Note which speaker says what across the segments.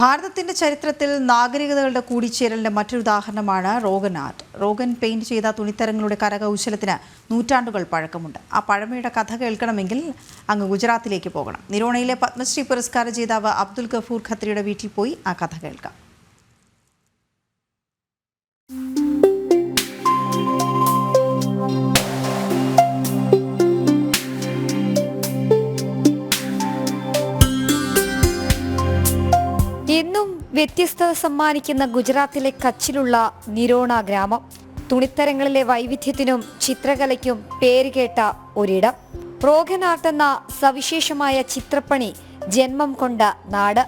Speaker 1: ഭാരതത്തിന്റെ ചരിത്രത്തിൽ നാഗരികതകളുടെ കൂടിച്ചേരലിന്റെ മറ്റൊരു ഉദാഹരണമാണ് റോഗൻ ആർട്ട്. റോഗൻ പെയിന്റ് ചെയ്ത തുണിത്തരങ്ങളുടെ കരകൗശലത്തിന് നൂറ്റാണ്ടുകൾ പഴക്കമുണ്ട്. ആ പഴമയുടെ കഥ കേൾക്കണമെങ്കിൽ അങ്ങ് ഗുജറാത്തിലേക്ക് പോകണം. നിരോണയിലെ പത്മശ്രീ പുരസ്കാര ജേതാവ് അബ്ദുൽ ഗഫൂർ ഖത്രിയുടെ വീട്ടിൽ പോയി ആ കഥ കേൾക്കാം.
Speaker 2: എന്നും വ്യത്യസ്തത സമ്മാനിക്കുന്ന ഗുജറാത്തിലെ കച്ചിലുള്ള നിരോണ ഗ്രാമം. തുണിത്തരങ്ങളിലെ വൈവിധ്യത്തിനും ചിത്രകലയ്ക്കും പേരുകേട്ട ഒരിടം. റോഗൻ ആർട്ട് എന്ന സവിശേഷമായ ചിത്രപ്പണി ജന്മം കൊണ്ട നാട്.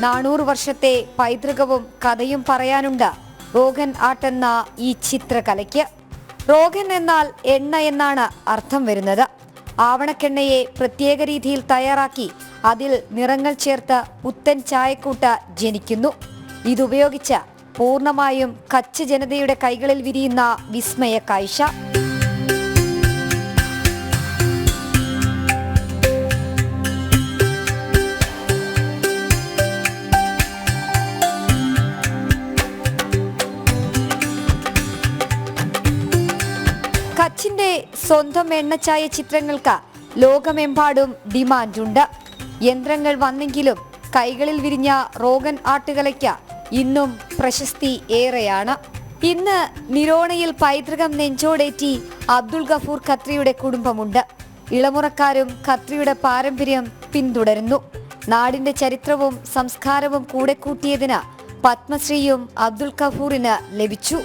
Speaker 2: നാനൂറ് വർഷത്തെ പൈതൃകവും കഥയും പറയാനുണ്ട് റോഗൻ ആർട്ട് എന്ന ഈ ചിത്രകലയ്ക്ക്. റോഗൻ എന്നാൽ എണ്ണ എന്നാണ് അർത്ഥം വരുന്നത്. ആവണക്കെണ്ണയെ പ്രത്യേക രീതിയിൽ തയ്യാറാക്കി അതിൽ നിറങ്ങൾ ചേർത്ത് പുത്തൻ ചായക്കൂട്ട് ജനിക്കുന്നു. ഇതുപയോഗിച്ച് പൂർണ്ണമായും കച്ച് ജനതയുടെ കൈകളിൽ വിരിയുന്ന വിസ്മയ കാഴ്ച. കച്ചിന്റെ സ്വന്തം എണ്ണച്ചായ ചിത്രങ്ങൾക്ക് ലോകമെമ്പാടും ഡിമാൻഡുണ്ട്. യന്ത്രങ്ങൾ വന്നെങ്കിലും കൈകളിൽ വിരിഞ്ഞ റോഗൻ ആർട്ടുകലയ്ക്ക് ഇന്നും പ്രശസ്തി ഏറെയാണ്. ഇന്ന് നിരോണയിൽ പൈതൃകം നെഞ്ചോടേറ്റി അബ്ദുൽ ഗഫൂർ ഖത്രിയുടെ കുടുംബമുണ്ട്. ഇളമുറക്കാരും ഖത്രിയുടെ പാരമ്പര്യം പിന്തുടരുന്നു. നാടിന്റെ ചരിത്രവും സംസ്കാരവും കൂടെ കൂട്ടിയതിന് പത്മശ്രീയും അബ്ദുൽ ഗഫൂറിന് ലഭിച്ചു.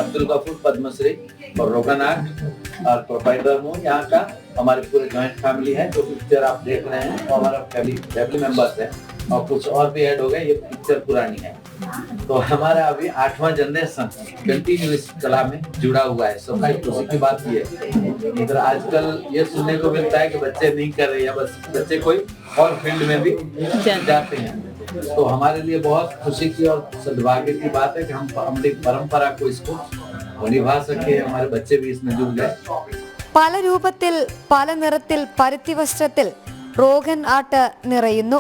Speaker 3: अब्दुल गफूर पद्मश्री और रोगन आर्ट और प्रोप्राइटर हूँ यहाँ का. हमारे पूरे जॉइंट फैमिली है. जो पिक्चर आप देख रहे हैं वो हमारा फैमिली मेंबर्स है और कुछ और भी ऐड हो गए. ये पिक्चर पुरानी है. तो हमारा अभी 8वां जनरेशन कंटिन्यू इस कला में जुड़ा हुआ है. सफाई खुशी की बात ये है. इधर आजकल ये सुनने को मिलता है कि बच्चे नहीं कर रहे हैं, बस बच्चे कोई और फील्ड में भी जाते हैं. तो हमारे लिए बहुत खुशी की और सद्भाग्य की बात है कि हम अपनी परंपरा को इसको निभा सके. हमारे बच्चे भी इसमें जुड़ गए.
Speaker 2: പല രൂപത്തിൽ പല നിറത്തിൽ പരുത്തി വസ്ത്രത്തിൽ റോഗൻ ആർട്ട് നിറയുന്നു.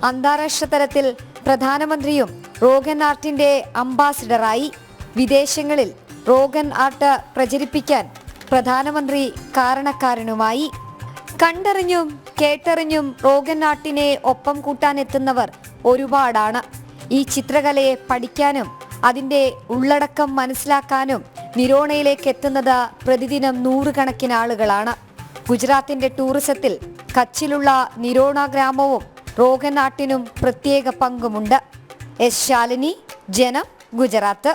Speaker 2: അന്താരാഷ്ട്ര തലത്തിൽ പ്രധാനമന്ത്രിയും റോഗൻ ആർട്ടിന്റെ അംബാസിഡറായി. വിദേശങ്ങളിൽ റോഗൻ ആർട്ട് പ്രചരിപ്പിക്കാൻ പ്രധാനമന്ത്രി കാരണക്കാരനുമായി. കണ്ടറിഞ്ഞും കേട്ടറിഞ്ഞും റോഗൻ ആർട്ടിനെ ഒപ്പം കൂട്ടാനെത്തുന്നവർ ഒരുപാടാണ്. ഈ ചിത്രകലയെ പഠിക്കാനും അതിന്റെ ഉള്ളടക്കം മനസ്സിലാക്കാനും നിരോണയിലേക്ക് എത്തുന്നത് പ്രതിദിനം നൂറുകണക്കിന് ആളുകളാണ്. ഗുജറാത്തിന്റെ ടൂറിസത്തിൽ കച്ചിലുള്ള നിരോണ ഗ്രാമവും റോഗൻ ആർട്ടിനും പ്രത്യേക പങ്കുമുണ്ട്. എസ് ശാലിനി, ജനം, ഗുജറാത്ത്.